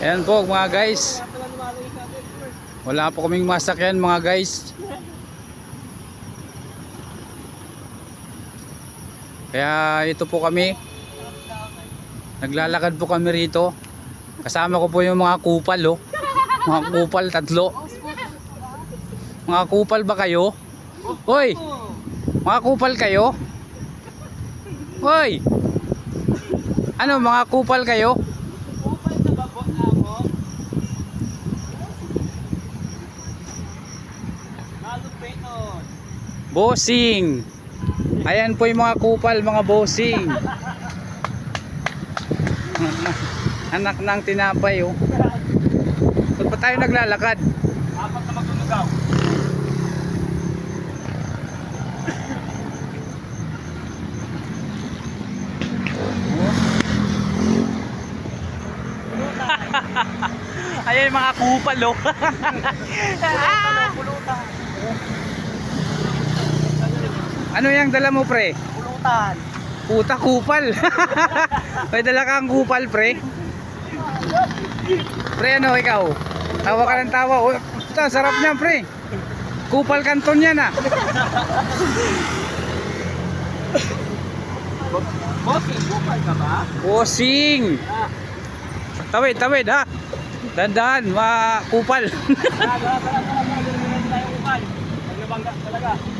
Ayan po mga guys. Wala po kaming masakyan mga guys. Kaya ito po kami. Naglalakad po kami rito. Kasama ko po yung mga kupal oh. Mga kupal tatlo. Mga kupal ba kayo? Hoy! Mga kupal kayo? Hoy! Ano mga kupal kayo? Bossing. Ayan po yung mga kupal, mga bossing. Anak ng tinapay oh. Saan pa tayo naglalakad? Apat na maglunugaw. Ayan yung mga kupal oh. Pulutan. Ano yung dala mo pre? Pulutan. Puta kupal. May dala kang kupal pre. Pre ano ikaw? Tawa ka ng tawa. Oh, puta, sarap niyan pre. Kupal kanton yan ah. Bossing, kupal ka ba? Bossing. Tawid, tawid ha. Dandan, mga kupal. Wala tayong kupal. Naglabangga talaga.